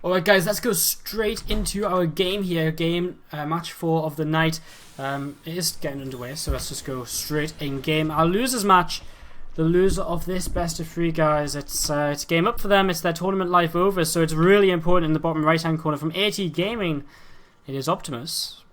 Alright guys, let's go straight into our game here, match 4 of the night. It is getting underway, so let's just go straight in game. Our losers match, the loser of this best of 3 guys, it's game up for them, it's their tournament life over, so it's really important in the bottom right hand corner from AT Gaming. It is Optimus.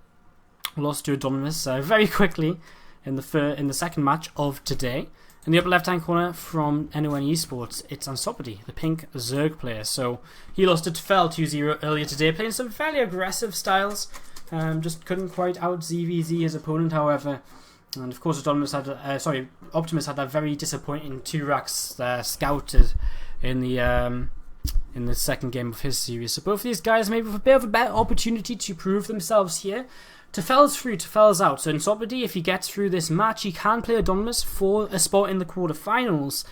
Lost to Optimus very quickly in the second match of today. In the upper left hand corner from NON Esports, it's Ansopedi, the pink Zerg player. So he lost to Tfel 2-0 earlier today, playing some fairly aggressive styles. Just couldn't quite out ZVZ his opponent, however. And of course, Optimus had that very disappointing 2 racks scouted in the second game of his series. So both of these guys maybe with a bit of a better opportunity to prove themselves here. Tfel's through, Tfel's out. So Ansopedi, if he gets through this match, he can play Optimus for a spot in the quarterfinals.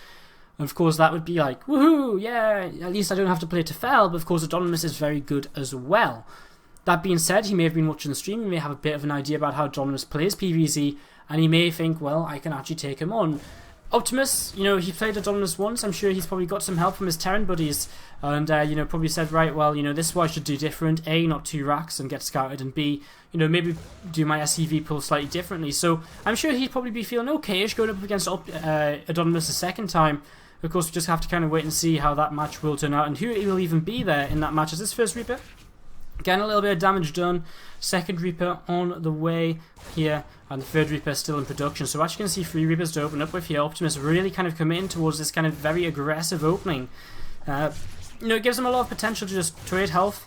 And of course, that would be like, woohoo, yeah, at least I don't have to play Tfel, but of course, Optimus is very good as well. That being said, he may have been watching the stream, he may have a bit of an idea about how Optimus plays PvZ, and he may think, well, I can actually take him on. Optimus, he played Optimus once. I'm sure he's probably got some help from his Terran buddies, and probably said, right, well, this is what I should do different. A, not 2 racks and get scouted, and B, maybe do my SCV pull slightly differently. So I'm sure he'd probably be feeling okay-ish going up against Optimus a second time. Of course, we just have to kind of wait and see how that match will turn out and who will even be there in that match. As this first Reaper, getting a little bit of damage done. Second Reaper on the way here, and the third Reaper still in production. So actually, you can see 3 Reapers to open up with here. Optimus really kind of committing towards this kind of very aggressive opening. It gives him a lot of potential to just trade health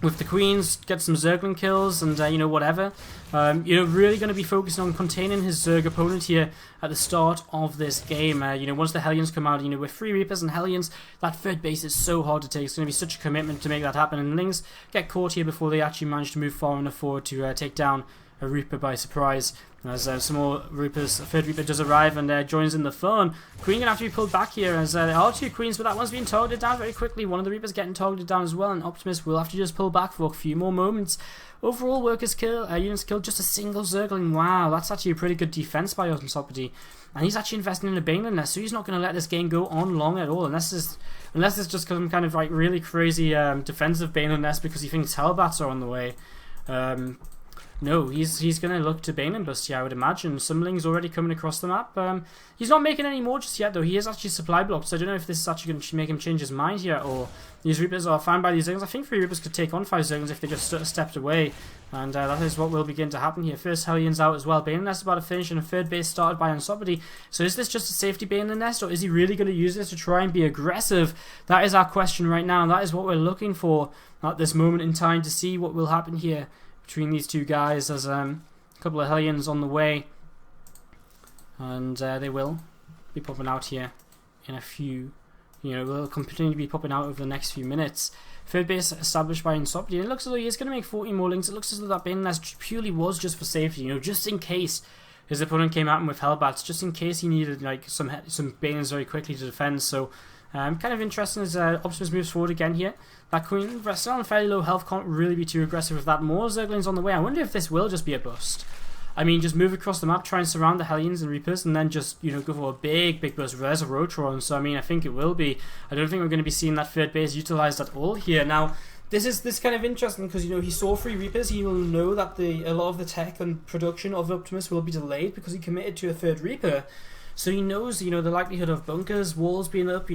with the Queens, get some Zergling kills, and whatever. Really going to be focusing on containing his Zerg opponent here at the start of this game. Once the Hellions come out, with 3 Reapers and Hellions, that third base is so hard to take. It's going to be such a commitment to make that happen, and Lings get caught here before they actually manage to move far enough forward to take down a Reaper by surprise. As some more Reapers, a third Reaper does arrive and joins in the fun. Queen going to have to be pulled back here as there are 2 Queens, but that one's being targeted down very quickly. One of the Reapers getting targeted down as well, and Optimus will have to just pull back for a few more moments. Overall, units killed, just a single Zergling. Wow, that's actually a pretty good defense by Ansopedi. And he's actually investing in a Baneland nest, so he's not going to let this game go on long at all, unless it's just some kind of like really crazy defensive Baneland nest because he thinks Hellbats are on the way. No, he's going to look to Bane and Bust, I would imagine. Sumling's already coming across the map. He's not making any more just yet, though. He is actually supply blocked, so I don't know if this is actually going to make him change his mind here, or these Reapers are fine by these Zerglings. I think 3 Reapers could take on 5 Zerglings if they just stepped away, and that is what will begin to happen here. First Hellions out as well. Bane Nest about to finish, and a third base started by Ansopedi. So is this just a safety Bane Nest, or is he really going to use this to try and be aggressive? That is our question right now, and that is what we're looking for at this moment in time to see what will happen here between these 2 guys. There's a couple of Hellions on the way, and they will be popping out here in a few, will continue to be popping out over the next few minutes. Third base established by Ansopedi, and it looks as though he's going to make 14 more links. It looks as though that Bane Nest purely was just for safety, just in case his opponent came at him with Hellbats, just in case he needed like some Banes very quickly to defend. So kind of interesting as Optimus moves forward again here. That Queen, still on fairly low health, can't really be too aggressive with that. More Zerglings on the way. I wonder if this will just be a bust. I mean, just move across the map, try and surround the Hellions and Reapers, and then just, go for a big bust. There's a Rotron, so I mean, I think it will be. I don't think we're going to be seeing that third base utilized at all here. Now, this is kind of interesting because, he saw 3 Reapers. He will know that a lot of the tech and production of Optimus will be delayed because he committed to a third Reaper. So he knows, the likelihood of bunkers, walls being up,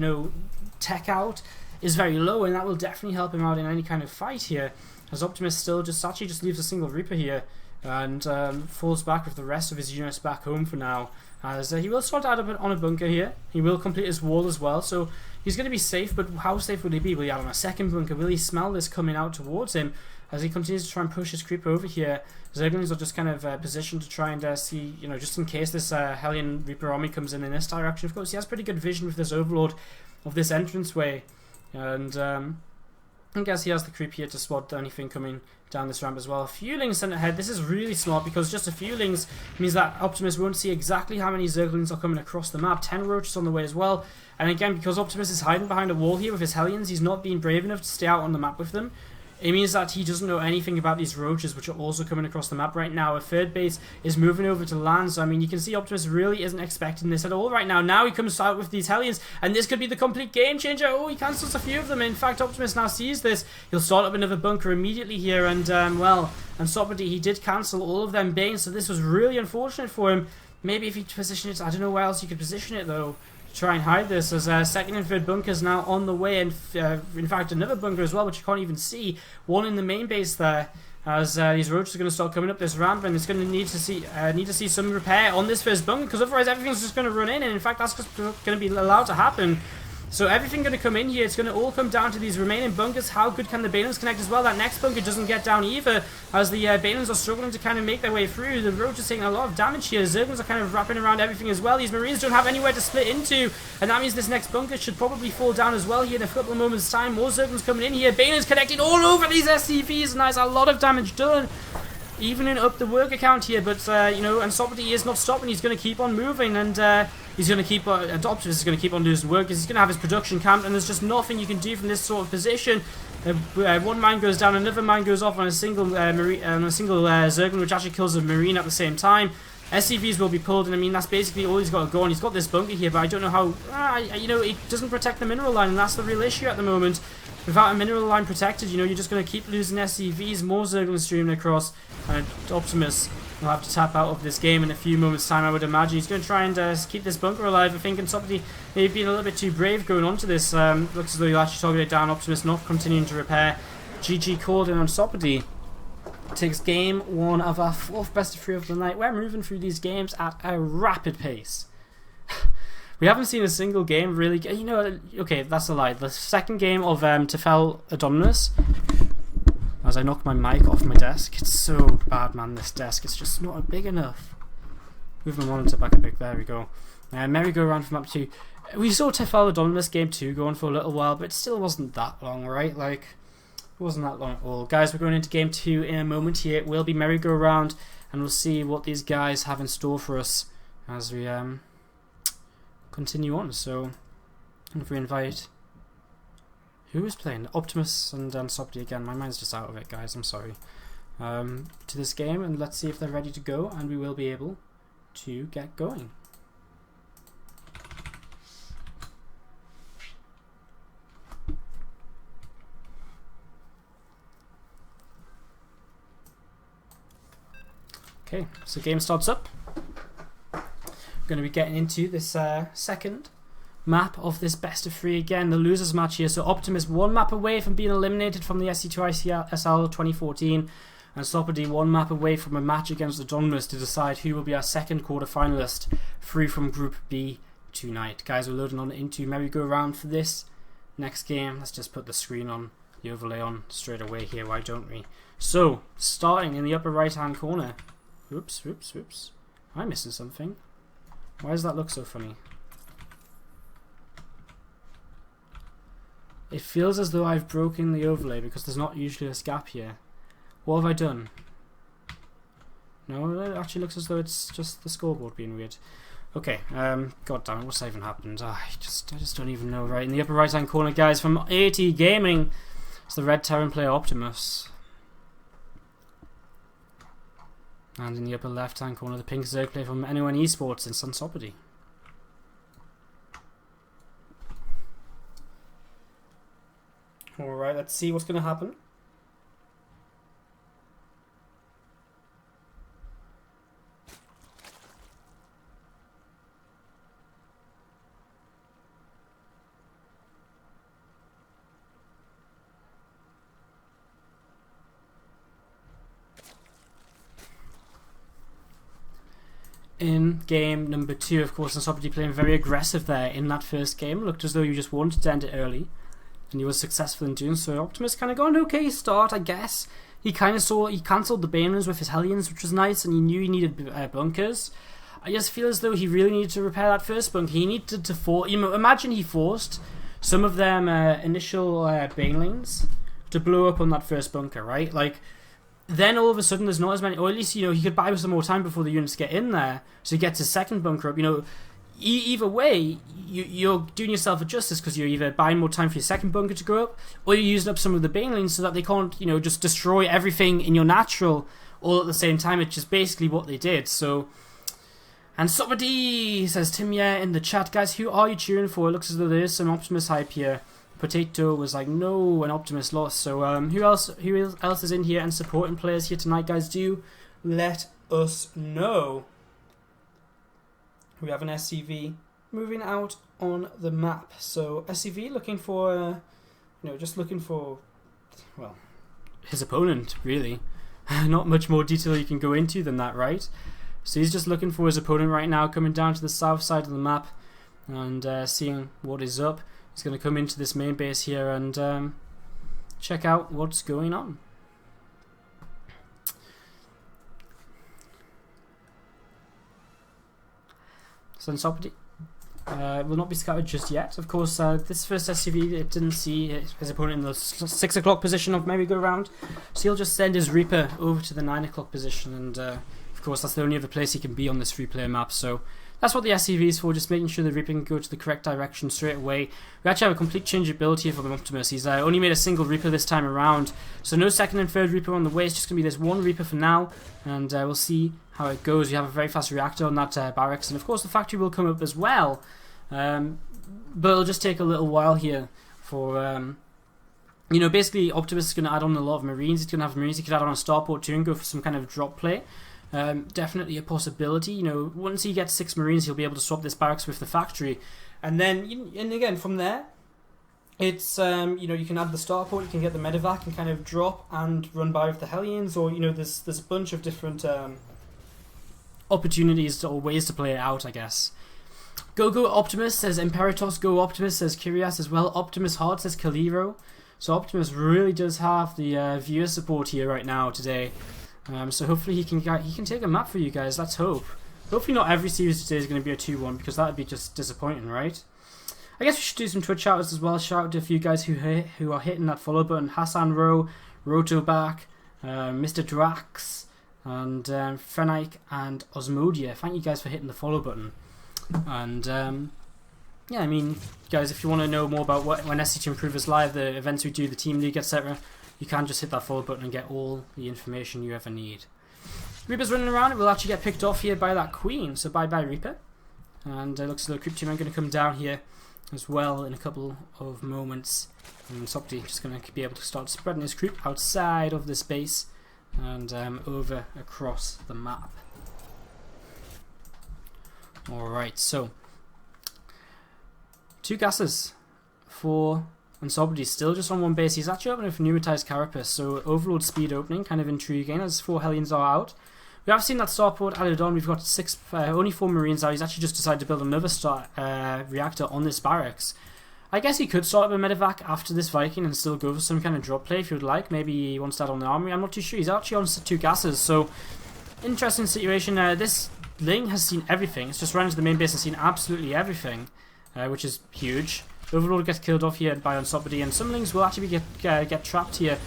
tech out is very low, and that will definitely help him out in any kind of fight here. As Optimus still just leaves a single Reaper here and falls back with the rest of his units back home for now. As he will start out on a bunker here. He will complete his wall as well, so he's going to be safe, but how safe will he be? Will he add on a second bunker? Will he smell this coming out towards him as he continues to try and push his creep over here? Zerglings are just kind of positioned to try and see, just in case this Hellion Reaper army comes in this direction. Of course, he has pretty good vision with this Overlord of this entranceway, and I guess he has the creep here to spot anything coming down this ramp as well. A few Lings sent ahead. This is really smart because just a few Lings means that Optimus won't see exactly how many Zerglings are coming across the map. 10 Roaches on the way as well. And again, because Optimus is hiding behind a wall here with his Hellions, he's not being brave enough to stay out on the map with them. it means that he doesn't know anything about these roaches, which are also coming across the map right now. A third base is moving over to land, so I mean, you can see Optimus really isn't expecting this at all right now. Now he comes out with these Hellions, and this could be the complete game changer. Oh, he cancels a few of them. In fact, Optimus now sees this. He'll start up another bunker immediately here, and well, Ansopedi, he did cancel all of them Banes, so this was really unfortunate for him. Maybe if he positioned it, I don't know where else you could position it though, to try and hide this, as second and third bunkers now on the way, and in fact another bunker as well, which you can't even see. One in the main base there, as these roaches are going to start coming up this ramp, and it's going to need to see some repair on this first bunker, because otherwise everything's just going to run in, and in fact that's just going to be allowed to happen. So everything going to come in here. It's going to all come down to these remaining bunkers. How good can the Balins connect as well? That next bunker doesn't get down either, as the Balins are struggling to kind of make their way through. The roach is taking a lot of damage here. Zerglings are kind of wrapping around everything as well. These Marines don't have anywhere to split into, and that means this next bunker should probably fall down as well here in a couple of moments' time. More Zerglings coming in here. Balins connecting all over these SCVs, and that's a lot of damage done. Evening up the work account here, but you know, Ansopedi is not stopping. He's going to keep on moving, and he's going to keep Optimus is going to keep on losing work, because he's going to have his production camped, and there's just nothing you can do from this sort of position. One mine goes down, another mine goes off on a single Zergling, which actually kills a Marine at the same time. SCVs will be pulled, and I mean that's basically all he's got to go on. He's got this bunker here, but I don't know how. You know, it doesn't protect the mineral line, and that's the real issue at the moment. Without a mineral line protected, you know, you're just going to keep losing SCVs, more Zerglings streaming across, and Optimus will have to tap out of this game in a few moments' time, I would imagine. He's going to try and keep this bunker alive. I think Ansopedi may have been a little bit too brave going on to this. Looks as though he'll actually target it down. Optimus not continuing to repair. GG called, and Ansopedi takes game one of our fourth best of three of the night. We're moving through these games at a rapid pace. We haven't seen a single game really. You know, okay, that's a lie. The second game of Tefel Adominus, as I knock my mic off my desk. It's so bad, man, this desk. It's just not big enough. Move my monitor back a bit. There we go. Merry-go-round from up to... We saw Tefel Adominus game 2 going for a little while, but it still wasn't that long, right? Like, it wasn't that long at all. Guys, we're going into game 2 in a moment here. It will be merry-go-round, and we'll see what these guys have in store for us as we continue on. So, if we invite... Who is playing? Optimus and Ansopedi again. My mind's just out of it, guys. I'm sorry. To this game, and let's see if they're ready to go, and we will be able to get going. Okay, so game starts up. We're going to be getting into this second map of this best of three again, the losers match here. So Optimus one map away from being eliminated from the SC2ISL 2014, and Ansopedi one map away from a match against Adominus to decide who will be our second quarter finalist through from Group B tonight. Guys, we're loading on into merry-go-round for this next game. Let's just put the screen on, the overlay on straight away here, why don't we? So, starting in the upper right hand corner. Oops. Am I missing something? Why does that look so funny? It feels as though I've broken the overlay because there's not usually a gap here. What have I done? No, it actually looks as though it's just the scoreboard being weird. Okay, god damn it, what's even happened? I just don't even know. Right, in the upper right hand corner, guys, from AT Gaming, it's the red Terran player Optimus. And in the upper left hand corner, the pink Zerg player from NON Esports in Ansopedi. Alright, let's see what's going to happen. In game number 2, of course, Ansopedi playing very aggressive there in that first game. Looked as though you just wanted to end it early, and he was successful in doing so. Optimus kind of got an okay start, I guess. He cancelled the Baners with his Hellions, which was nice, and he knew he needed bunkers. I just feel as though he really needed to repair that first bunker. He needed to imagine he forced some of them initial Banelings to blow up on that first bunker, right? Like, then all of a sudden there's not as many, or at least, you know, he could buy some more time before the units get in there, so he gets his second bunker up. You know, either way, you're doing yourself a justice because you're either buying more time for your second bunker to go up, or you're using up some of the banelings so that they can't, you know, just destroy everything in your natural all at the same time, which is basically what they did. So, Ansopedi, says Timya in the chat. Guys, who are you cheering for? It looks as though there is some Optimus hype here. Potato was like, no, when Optimus lost. So, who else is in here and supporting players here tonight, guys? Do let us know. We have an SCV moving out on the map. So SCV looking for, you know, just looking for, well, his opponent, really. Not much more detail you can go into than that, right? So he's just looking for his opponent right now, coming down to the south side of the map and seeing what is up. He's going to come into this main base here and check out what's going on. Ansopedi will not be scouted just yet. Of course, this first SCV, it didn't see his opponent in the 6 o'clock position of merry-go-round, so he'll just send his Reaper over to the 9 o'clock position, and of course that's the only other place he can be on this free-player map, so that's what the SCV is for, just making sure the Reaper can go to the correct direction straight away. We actually have a complete changeability here from Optimus. He's only made a single Reaper this time around, so no second and third Reaper on the way. It's just going to be this one Reaper for now, and we'll see how it goes. We have a very fast reactor on that barracks, and of course the factory will come up as well, but it'll just take a little while here for, you know, basically Optimus is going to add on a lot of Marines. He's going to have Marines he could add on a starport too and go for some kind of drop play. Definitely a possibility. You know, once he gets 6 Marines, he'll be able to swap this barracks with the factory, and then, and again from there, it's you know, you can add the starport, you can get the medevac and kind of drop and run by with the Hellions, or you know, there's a bunch of different opportunities or ways to play it out, I guess. Go Optimus, says Imperatos. Go Optimus, says Kyrias as well. Optimus Hard, says Kaliro. So Optimus really does have the viewer support here right now today. So hopefully he can take a map for you guys. Let's hope. Hopefully not every series today is going to be a 2-1, because that would be just disappointing, right? I guess we should do some Twitch shoutouts as well. Shout out to a few guys who are hitting that follow button. Hassan Rowe, Rotoback, Mr. Drax, and Fenike and Osmodia. Thank you guys for hitting the follow button. And yeah, I mean, guys, if you want to know more about when SC2 Improve is live, the events we do, the Team League, etc., you can just hit that follow button and get all the information you ever need. Reaper's running around. It will actually get picked off here by that Queen, so bye-bye Reaper. And it looks as though Cryptoman going to come down here as well in a couple of moments. And Sopti just going to be able to start spreading his creep outside of this base and over across the map. Alright, so 2 gases for Ansopedi, still just on 1 base. He's actually opening for pneumatized carapace, so overload speed opening, kind of intriguing as 4 Hellions are out. We have seen that starport added on. We've got only 4 Marines out. He's actually just decided to build another reactor on this barracks. I guess he could start up a medevac after this Viking and still go for some kind of drop play if he would like. Maybe he wants that on the armory. I'm not too sure. He's actually on 2 gases, so interesting situation. This Ling has seen everything. It's just run into the main base and seen absolutely everything, which is huge. Overlord gets killed off here by Ansopedi, and some Lings will actually get trapped here.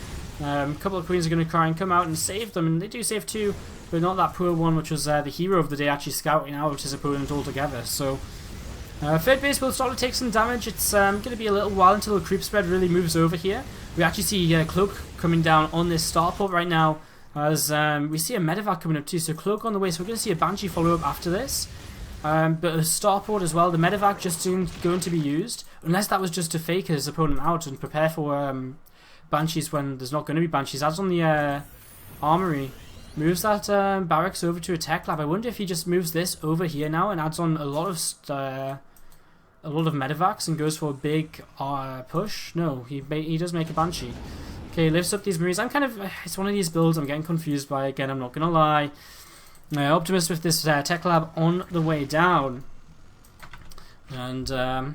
A couple of Queens are going to try and come out and save them, and they do save 2, but not that poor one, which was the hero of the day, actually scouting out his opponent altogether. So third base will start to take some damage. It's going to be a little while until the creep spread really moves over here. We actually see Cloak coming down on this starport right now, as we see a medevac coming up too. So Cloak on the way, so we're going to see a Banshee follow up after this. But a starport as well. The medevac just isn't going to be used, unless that was just to fake his opponent out and prepare for Banshees when there's not going to be Banshees. Adds on the armory, moves that barracks over to a tech lab. I wonder if he just moves this over here now and adds on a lot of medevacs and goes for a big push. No, he does make a Banshee. Okay, lifts up these Marines. It's one of these builds I'm getting confused by. Again, I'm not gonna lie. Optimus with this tech lab on the way down, and a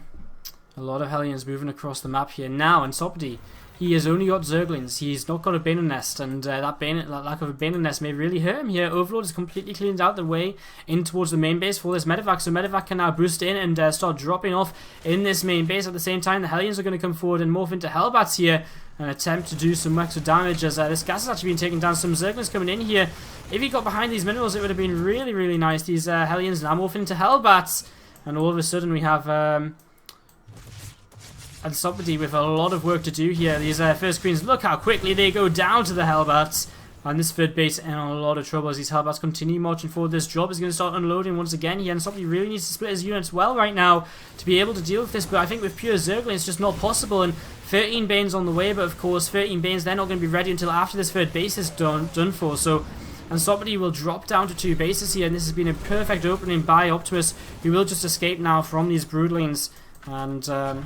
lot of Hellions moving across the map here now. And Ansopedi, he has only got Zerglings. He's not got a Bayonet nest, and that lack of a Bayonet nest may really hurt him here. Overlord is completely cleaned out the way in towards the main base for this medevac, so medevac can now boost in and start dropping off in this main base. At the same time, the Hellions are going to come forward and morph into Hellbats here and attempt to do some extra damage, as this gas has actually been taken down. Some Zerglings coming in here. If he got behind these minerals, it would have been really, really nice. These Hellions now morph into Hellbats. And all of a sudden we have Ansopedi with a lot of work to do here. These first Queens, look how quickly they go down to the Hellbats. And this third base in a lot of trouble as these Hellbats continue marching forward. This job is going to start unloading once again here. Ansopedi really needs to split his units well right now to be able to deal with this. But I think with pure Zergling it's just not possible. And 13 Banes on the way, but of course 13 Banes, they're not going to be ready until after this third base is done for. So Ansopedi will drop down to 2 bases here. And this has been a perfect opening by Optimus, who will just escape now from these Broodlings. And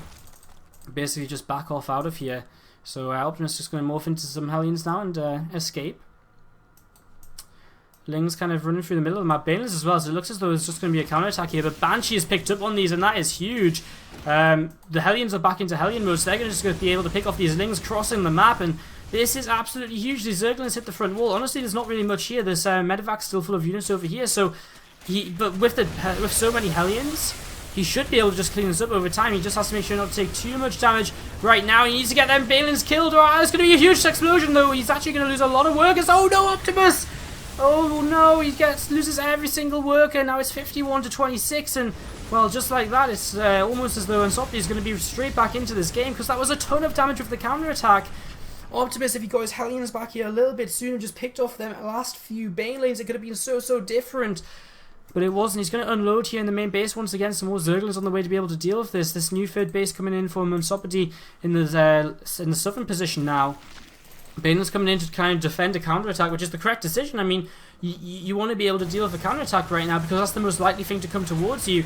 basically just back off out of here. So Optimus is just going to morph into some Hellions now and escape. Ling's kind of running through the middle of the map. Baneless as well, so it looks as though there's just going to be a counterattack here. But Banshee has picked up on these, and that is huge. The Hellions are back into Hellion mode, so they're just going to be able to pick off these Lings crossing the map. And this is absolutely huge. These Zerglings hit the front wall. Honestly, there's not really much here. There's Medevac still full of units over here. So, but with so many Hellions, he should be able to just clean this up over time. He just has to make sure not to take too much damage right now. He needs to get them Balins killed, or it's going to be a huge explosion, though. He's actually going to lose a lot of workers. Oh no, Optimus! Oh no, he loses every single worker. Now it's 51 to 26, and well, just like that, it's almost as though Ansopedi is going to be straight back into this game, because that was a ton of damage with the counter-attack. Optimus, if he got his Hellions back here a little bit sooner, just picked off them last few Bane lanes, it could have been so different. But it wasn't. He's going to unload here in the main base once again. Some more Zerglings on the way to be able to deal with this. This new third base coming in from Ansopedi in the southern position now. Baneland's coming in to kind of defend a counter-attack, which is the correct decision. I mean, you want to be able to deal with a counter-attack right now because that's the most likely thing to come towards you.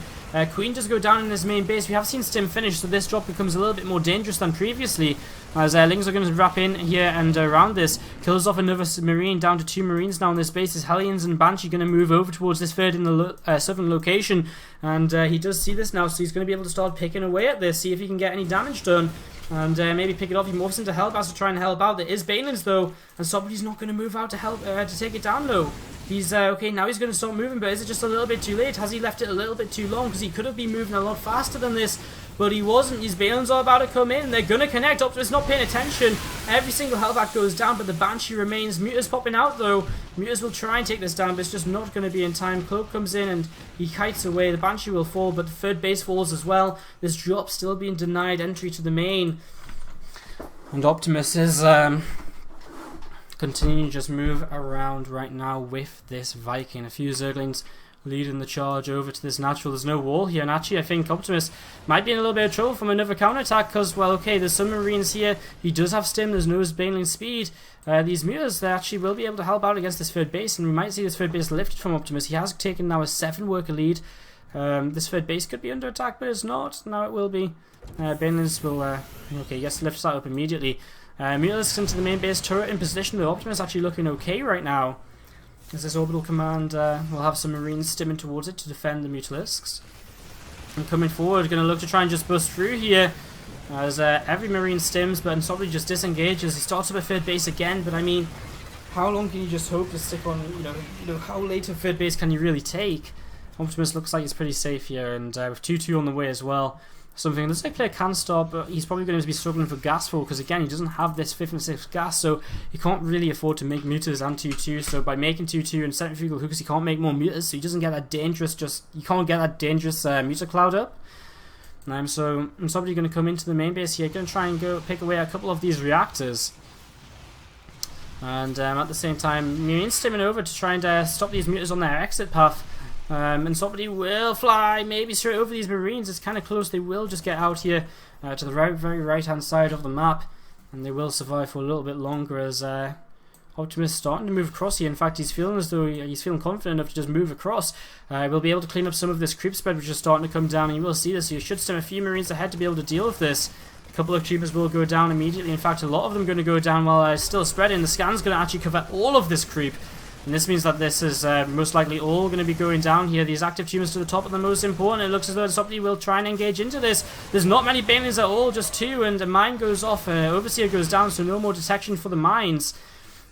Queen does go down in this main base. We have seen Stim finish, so this drop becomes a little bit more dangerous than previously. As Lings are going to wrap in here and around this. Kills off another Marine, down to 2 Marines now on this base. His Hellions and Banshee going to move over towards this third in the southern location. And he does see this now, so he's going to be able to start picking away at this, see if he can get any damage done. And maybe pick it off. He morphs into Hellbats to try and help out. There is Banelands though, and somebody's not going to move out to help to take it down though. He's okay, now he's going to start moving, but is it just a little bit too late? Has he left it a little bit too long? Because he could have been moving a lot faster than this, but he wasn't. These Banelands are about to come in. They're going to connect. Optimus not paying attention. Every single Hellbat goes down, but the Banshee remains. Muta's popping out though. Mutas will try and take this down, but it's just not going to be in time. Cloak comes in and he kites away. The Banshee will fall, but the third base falls as well. This drop still being denied entry to the main. And Optimus is continuing to just move around right now with this Viking. A few Zerglings leading the charge over to this natural. There's no wall here, and actually I think Optimus might be in a little bit of trouble from another counterattack because, well, okay, there's some Marines here. He does have Stim, there's no Baneling speed. These Mutas, they actually will be able to help out against this third base, and we might see this third base lifted from Optimus. He has taken now a 7-worker lead. This third base could be under attack, but it's not. Now it will be. Banelings will, okay, yes, lifts that up immediately. Mutalisks into the main base turret in position, though Optimus actually looking okay right now. As this orbital command will have some Marines stimming towards it to defend the Mutalisks. And coming forward, going to look to try and just bust through here. As every Marine stims, but Ansopedi just disengages. He starts up a third base again, but I mean, how long can you just hope to stick on, you know, how late a third base can you really take? Optimus looks like he's pretty safe here, and with 2-2 on the way as well. Something looks like player can stop, but he's probably going to be struggling for gas full because again he doesn't have this 5th and 6th gas, so he can't really afford to make mutas and 2-2. So by making 2-2 and centrifugal hookers, he can't make more mutas, so he doesn't get that dangerous. You can't get that dangerous muta cloud up. So I'm probably going to come into the main base here, going to try and go pick away a couple of these reactors. And at the same time, Marines stimming over to try and stop these mutas on their exit path. And somebody will fly maybe straight over these Marines. It's kind of close. They will just get out here to the very right hand side of the map, and they will survive for a little bit longer as Optimus is starting to move across here. In fact, he's feeling as though he's feeling confident enough to just move across. We'll be able to clean up some of this creep spread which is starting to come down, and you will see this. So you should stem a few Marines ahead to be able to deal with this. A couple of creepers will go down immediately. In fact, a lot of them are going to go down while still spreading. The scan's going to actually cover all of this creep. And this means that this is most likely all going to be going down here. These active tumors to the top are the most important. It looks as though somebody will try and engage into this. There's not many Banelings at all, just 2, and a mine goes off. Overseer goes down, so no more detection for the mines.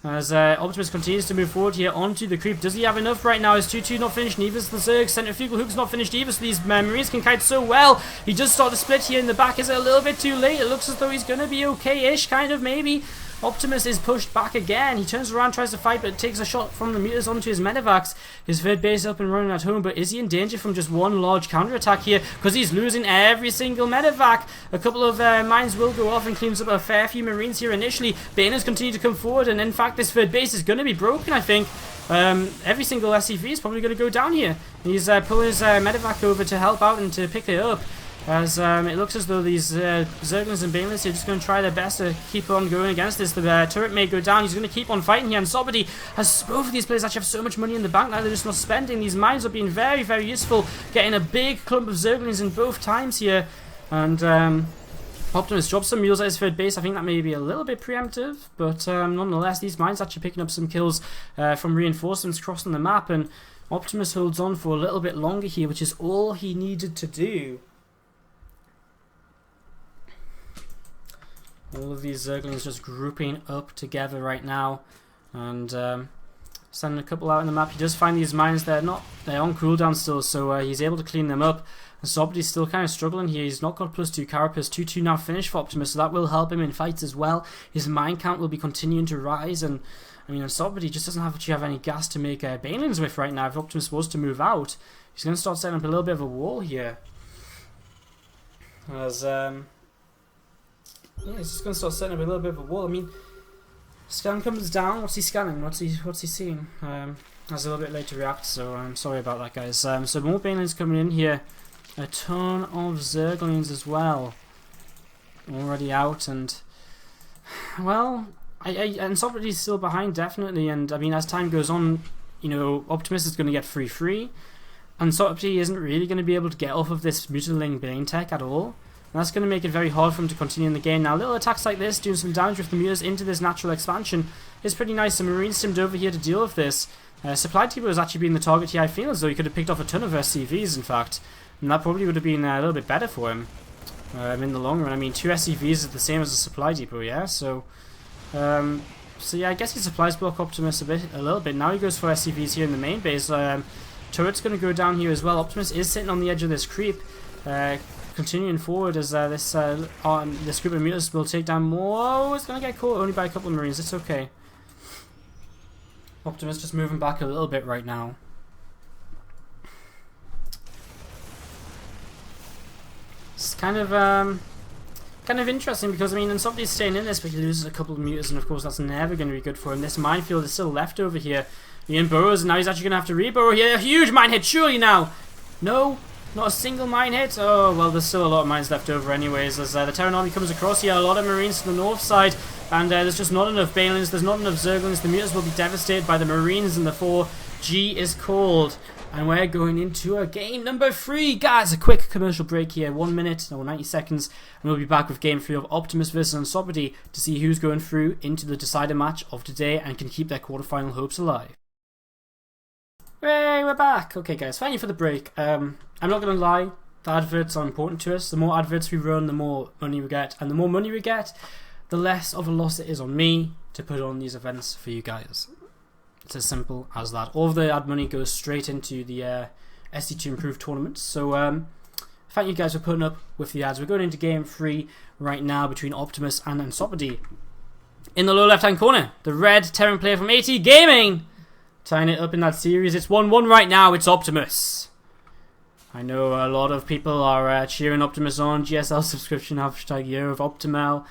As Optimus continues to move forward here onto the creep. Does he have enough right now? Is 2-2 not finished? Neither is the Zerg. Centrifugal Hook's not finished either, so these Marines can kite so well. He does start to split here in the back. Is it a little bit too late? It looks as though he's going to be okay-ish, kind of, maybe. Optimus is pushed back again. He turns around, tries to fight, but takes a shot from the meters onto his medevacs. His third base up and running at home, but is he in danger from just one large counterattack here? Because he's losing every single medevac. A couple of mines will go off and cleans up a fair few Marines here initially. Baners continue to come forward, and in fact this third base is going to be broken, I think. Every single SCV is probably going to go down here. He's pulling his medevac over to help out and to pick it up. As it looks as though these Zerglings and Banelings are just going to try their best to keep on going against this. The turret may go down. He's going to keep on fighting here. Ansopedi has both of these players actually have so much money in the bank now they're just not spending. These mines are being very, very useful. Getting a big clump of Zerglings in both times here. And Optimus drops some mules at his third base. I think that may be a little bit preemptive, but nonetheless, these mines actually picking up some kills from reinforcements crossing the map. And Optimus holds on for a little bit longer here, which is all he needed to do. All of these Zerglings just grouping up together right now, and sending a couple out in the map. He does find these mines, they're on cooldown still, so he's able to clean them up. Ansopedi's still kind of struggling here. He's not got +2 carapace. 2-2 now finished for Optimus, so that will help him in fights as well. His mine count will be continuing to rise, and I mean, Ansopedi just doesn't have any gas to make Banelings with right now. If Optimus was to move out, he's going to start setting up a little bit of a wall here. As yeah, he's just going to start setting up a little bit of a wall. I mean, scan comes down. What's he scanning? What's he seeing? That's a little bit late to react, so I'm sorry about that, guys. So more Banelings coming in here. A ton of Zerglings as well. Already out, and well, Ansopedi's still behind, definitely. And I mean, as time goes on, you know, Optimus is going to get free. Ansopedi isn't really going to be able to get off of this mutilating Bane tech at all. And that's going to make it very hard for him to continue in the game. Now, little attacks like this, doing some damage with the mules into this natural expansion, is pretty nice. The Marines stimmed over here to deal with this. Supply Depot has actually been the target here. I feel as though he could have picked off a ton of SCVs, in fact. And that probably would have been a little bit better for him in the long run. I mean, 2 SCVs is the same as a Supply Depot, yeah? So yeah, I guess he supplies block Optimus a little bit. Now he goes for SCVs here in the main base. Turret's going to go down here as well. Optimus is sitting on the edge of this creep. Continuing forward as this group of mutants will take down more. Oh, it's going to get caught only by a couple of Marines. It's okay. Optimus just moving back a little bit right now. It's kind of interesting because, I mean, Ansopedi's staying in this, but he loses a couple of mutants, and of course that's never going to be good for him. This minefield is still left over here. Ian burrows, and now he's actually going to have to re-burrow here. A huge mine hit, surely now! No? Not a single mine hit? Oh, well, there's still a lot of mines left over anyways, as the Terran army comes across here. A lot of Marines to the north side, and there's just not enough Banelings, there's not enough Zerglings. The mutants will be devastated by the Marines, and the 4G is called. And we're going into a game number 3. Guys, a quick commercial break here. 1 minute, or 90 seconds, and we'll be back with game 3 of Optimus vs Ansopedi to see who's going through into the decider match of today and can keep their quarterfinal hopes alive. Hey, we're back! Okay guys, thank you for the break. I'm not going to lie, the adverts are important to us. The more adverts we run, the more money we get. And the more money we get, the less of a loss it is on me to put on these events for you guys. It's as simple as that. All of the ad money goes straight into the SC2 Improved tournaments. So thank you guys for putting up with the ads. We're going into game 3 right now between Optimus and Ansopedi. In the lower left hand corner, the red Terran player from AT Gaming. Tying it up in that series. It's 1-1 right now. It's Optimus. I know a lot of people are cheering Optimus on. GSL subscription hashtag year of Optimal.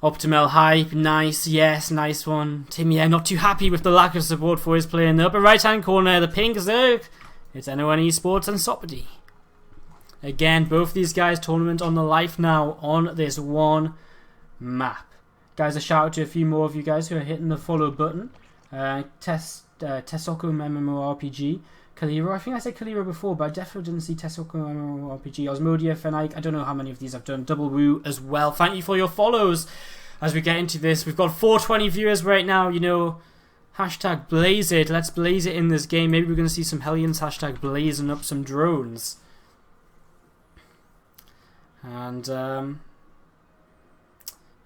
Optimal hype, nice, yes, nice one. Tim, yeah, not too happy with the lack of support for his play in the upper right hand corner. The pink Zerg. It's NON Esports and Ansopedi. Again, both these guys tournament on the life now on this one map. Guys, a shout out to a few more of you guys who are hitting the follow button. Tesoko MMORPG, Kaliro, I think I said Kaliro before, but I definitely didn't see Tesoko MMORPG, Osmodia, Fenike, I don't know how many of these I've done, Double Woo as well. Thank you for your follows as we get into this. We've got 420 viewers right now, you know, hashtag blaze it, let's blaze it in this game. Maybe we're going to see some Hellions hashtag blazing up some drones. And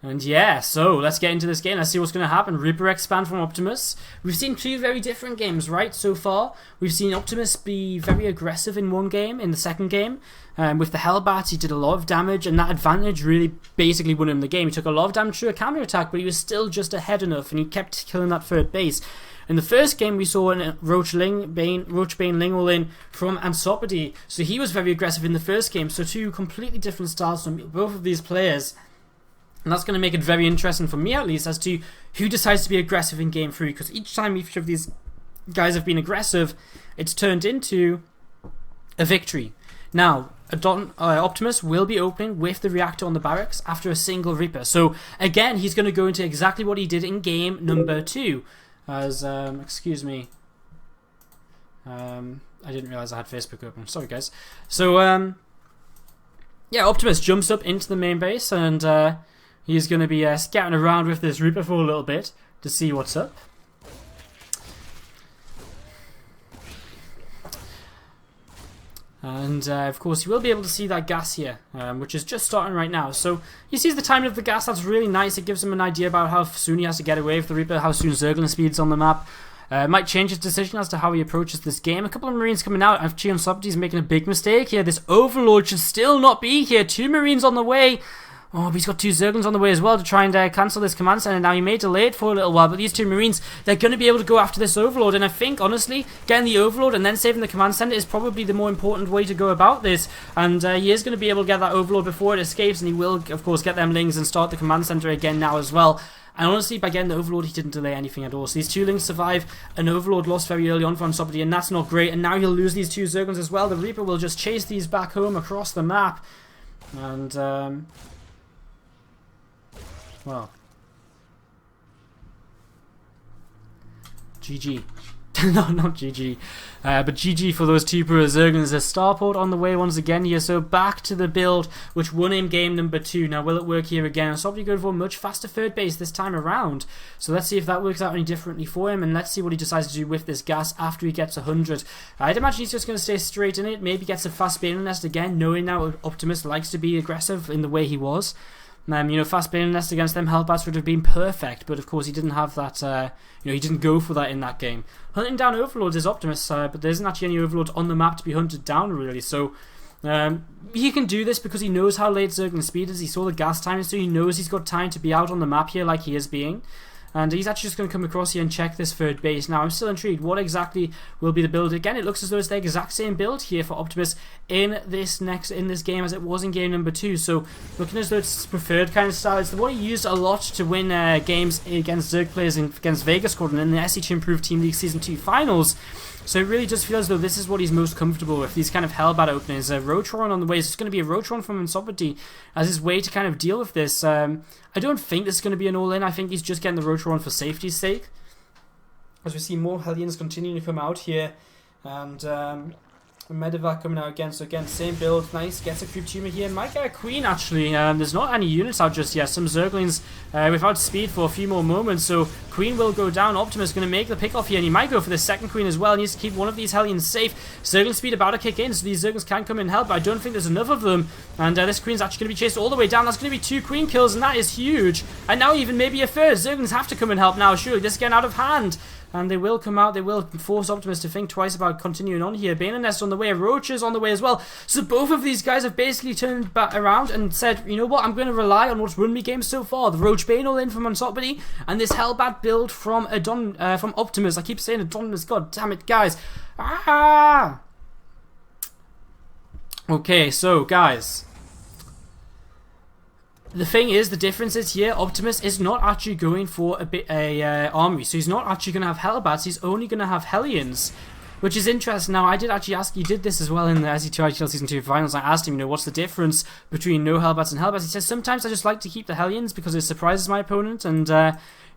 And yeah, so let's get into this game. Let's see what's going to happen. Reaper expand from Optimus. We've seen two very different games, right, so far. We've seen Optimus be very aggressive in one game. In the second game, with the Hellbats, he did a lot of damage, and that advantage really basically won him the game. He took a lot of damage through a counter attack, but he was still just ahead enough, and he kept killing that third base. In the first game, we saw a Roach Bane Ling all-in from Ansopedi, so he was very aggressive in the first game. So two completely different styles from both of these players. And that's going to make it very interesting for me, at least, as to who decides to be aggressive in Game 3. Because each time each of these guys have been aggressive, it's turned into a victory. Now, Optimus will be opening with the reactor on the barracks after a single Reaper. So, again, he's going to go into exactly what he did in game number 2. As, excuse me. I didn't realise I had Facebook open. Sorry, guys. So, yeah, Optimus jumps up into the main base and... he's going to be scouting around with this Reaper for a little bit to see what's up. And of course you will be able to see that gas here, which is just starting right now. So he sees the timing of the gas. That's really nice. It gives him an idea about how soon he has to get away with the Reaper, how soon Zerglin speeds on the map. Might change his decision as to how he approaches this game. A couple of Marines coming out. Ansopedi is making a big mistake here. This Overlord should still not be here. 2 Marines on the way. Oh, but he's got 2 Zerglins on the way as well to try and cancel this command center. Now, he may delay it for a little while, but these 2 Marines, they're going to be able to go after this Overlord. And I think, honestly, getting the Overlord and then saving the command center is probably the more important way to go about this. And he is going to be able to get that Overlord before it escapes, and he will, of course, get them Lings and start the command center again now as well. And honestly, by getting the Overlord, he didn't delay anything at all. So these 2 Lings survive. An Overlord lost very early on from somebody, and that's not great. And now he'll lose these 2 Zerglins as well. The Reaper will just chase these back home across the map. And, well, GG. No, not GG. But GG for those 2 poor Zerglins. A starport on the way once again here. So back to the build, which won him game number 2. Now, will it work here again? Ansopedi going for a much faster third base this time around. So let's see if that works out any differently for him. And let's see what he decides to do with this gas after he gets 100. I'd imagine he's just going to stay straight in it. Maybe gets a fast Bane Nest again, knowing now Optimus likes to be aggressive in the way he was. You know, fast Bane Nest against them Hellbats would have been perfect, but of course he didn't have that, you know, he didn't go for that in that game. Hunting down Overlords is Optimus, but there isn't actually any Overlords on the map to be hunted down, really, so he can do this because he knows how late Zerglin speed is. He saw the gas timing, so he knows he's got time to be out on the map here like he is being. And he's actually just going to come across here and check this third base. Now, I'm still intrigued. What exactly will be the build? Again, it looks as though it's the exact same build here for Optimus in this game as it was in game number 2. So, looking as though it's preferred kind of style. It's what he used a lot to win games against Zerg players and against Vega Squadron in the SC2 Improved Team League Season 2 finals. So it really does feel as though this is what he's most comfortable with, these kind of Hellbat openings. Rotron on the way, so it's going to be a Rotron from Ansopedi as his way to kind of deal with this. I don't think this is going to be an all-in. I think he's just getting the Rotron for safety's sake. As we see more Hellions continuing to come out here. And Medivac coming out again. So again, same build. Nice. Gets a creep tumor here. Might get a Queen actually. There's not any units out just yet. Some Zerglings without speed for a few more moments. So Queen will go down. Optimus going to make the pick off here. And he might go for the second Queen as well. He needs to keep one of these Hellions safe. Zerglin speed about to kick in. So these Zerglings can come in and help. But I don't think there's enough of them. And this Queen's actually going to be chased all the way down. That's going to be 2 Queen kills. And that is huge. And now even maybe a third. Zerglings have to come and help now. Surely this is getting out of hand. And they will come out, they will force Optimus to think twice about continuing on here. Bane Nest on the way, Roaches on the way as well. So both of these guys have basically turned back around and said, you know what, I'm going to rely on what's run me games so far. The Roach Bane all in from Ansopedi, and this Hellbat build from from Optimus. I keep saying Adonis, god damn it, guys. Ah! Okay, so guys. The thing is, the difference is here, Optimus is not actually going for a armory, so he's not actually going to have Hellbats, he's only going to have Hellions, which is interesting. Now, I did actually ask, you did this as well in the SC2ISL Season 2 finals, I asked him, you know, what's the difference between no Hellbats and Hellbats? He says, sometimes I just like to keep the Hellions because it surprises my opponent, and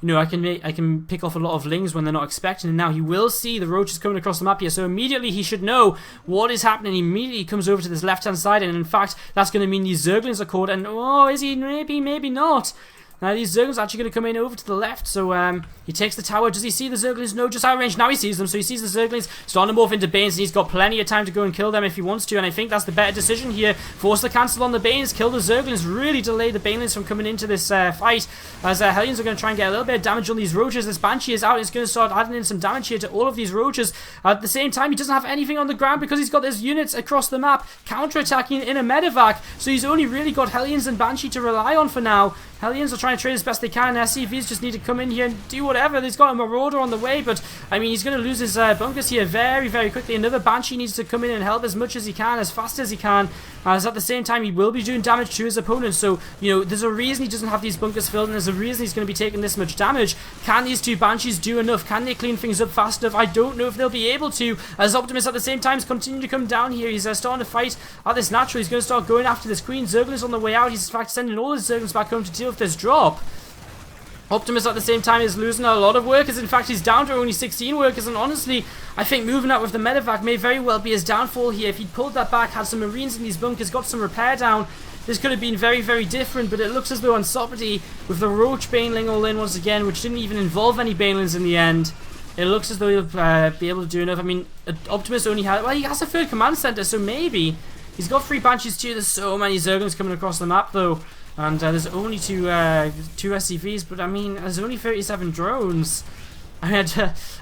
you know, I can pick off a lot of Lings when they're not expecting. And now he will see the Roaches coming across the map here, so immediately he should know what is happening. He immediately comes over to this left hand side, and in fact that's going to mean these Zerglings are caught. And oh, is he? Maybe not. Now these Zerglings are actually going to come in over to the left, so he takes the tower. Does he see the Zerglings? No, just out of range. Now he sees them, so he sees the Zerglings starting to morph into Banes, and he's got plenty of time to go and kill them if he wants to, and I think that's the better decision here. Force the cancel on the Banes, kill the Zerglings, really delay the Banelings from coming into this fight, as Hellions are going to try and get a little bit of damage on these Roaches. This Banshee is out, and he's going to start adding in some damage here to all of these Roaches. At the same time, he doesn't have anything on the ground because he's got his units across the map counter-attacking in a medevac, so he's only really got Hellions and Banshee to rely on for now. Hellions are trying to trade as best they can. SCVs just need to come in here and do whatever. He's got a Marauder on the way, but I mean, he's going to lose his bunkers here very, very quickly. Another Banshee needs to come in and help as much as he can, as fast as he can, as at the same time he will be doing damage to his opponents. So, you know, there's a reason he doesn't have these bunkers filled, and there's a reason he's going to be taking this much damage. Can these two Banshees do enough? Can they clean things up fast enough? I don't know if they'll be able to, as Optimus at the same time is continuing to come down here. He's starting to fight at this natural. He's going to start going after this Queen. Zerglings on the way out. He's in fact sending all his Zerglings back home to deal with this drop. Optimus at the same time is losing a lot of workers. In fact, he's down to only 16 workers, and honestly, I think moving out with the medevac may very well be his downfall here. If he'd pulled that back, had some Marines in these bunkers, got some repair down, this could have been very, very different, but it looks as though Ansopedi, with the Roach Baneling all in once again, which didn't even involve any Banelings in the end, it looks as though he'll be able to do enough. I mean, Optimus only had, well, he has a third command center, so maybe. He's got 3 Banshees too. There's so many Zerglings coming across the map, though. And there's only two SCVs, but I mean, there's only 37 drones. I mean,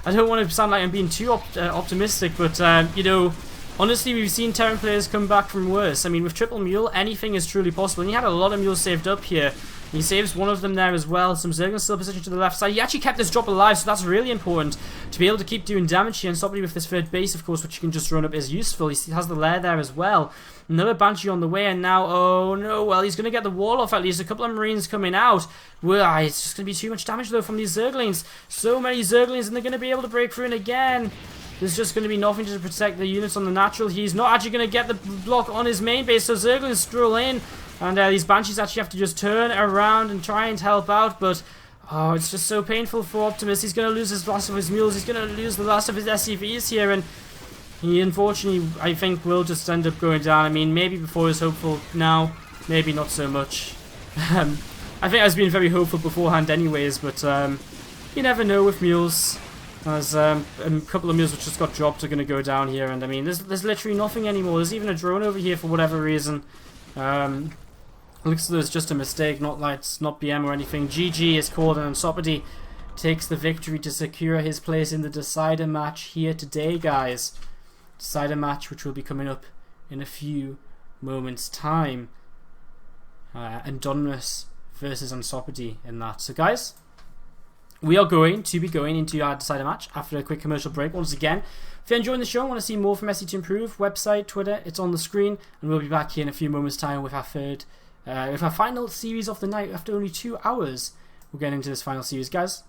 I don't want to sound like I'm being too optimistic, but you know, honestly, we've seen Terran players come back from worse. I mean, with Triple Mule, anything is truly possible. And he had a lot of mules saved up here. He saves one of them there as well. Some Zerglings still positioned to the left side. He actually kept this drop alive, so that's really important to be able to keep doing damage here. And somebody with this third base, of course, which you can just run up, is useful. He has the lair there as well. Another Banshee on the way, and now, oh no, well, he's going to get the wall off at least. A couple of Marines coming out. Well, it's just going to be too much damage, though, from these Zerglings. So many Zerglings, and they're going to be able to break through, and again, there's just going to be nothing to protect the units on the natural. He's not actually going to get the block on his main base, so Zerglings stroll in, and these Banshees actually have to just turn around and try and help out, but oh, it's just so painful for Optimus. He's going to lose his last of his mules. He's going to lose the last of his SCVs here, and he unfortunately, I think, will just end up going down. I mean, maybe before he was hopeful, now maybe not so much. I think I was being very hopeful beforehand anyways, but you never know with mules. As a couple of mules which just got dropped are going to go down here, and I mean, there's literally nothing anymore. There's even a drone over here for whatever reason. Looks as though it's just a mistake, not lights, not BM or anything. GG is called, and Ansopedi takes the victory to secure his place in the decider match here today, guys. Decider match which will be coming up in a few moments' time. Anonymous versus Ansopedi in that. So, guys, we are going to be going into our decider match after a quick commercial break. Once again, if you're enjoying the show and want to see more from SC2Improve, website, Twitter, it's on the screen, and we'll be back here in a few moments' time with our final series of the night. After only 2 hours, we're getting into this final series, guys.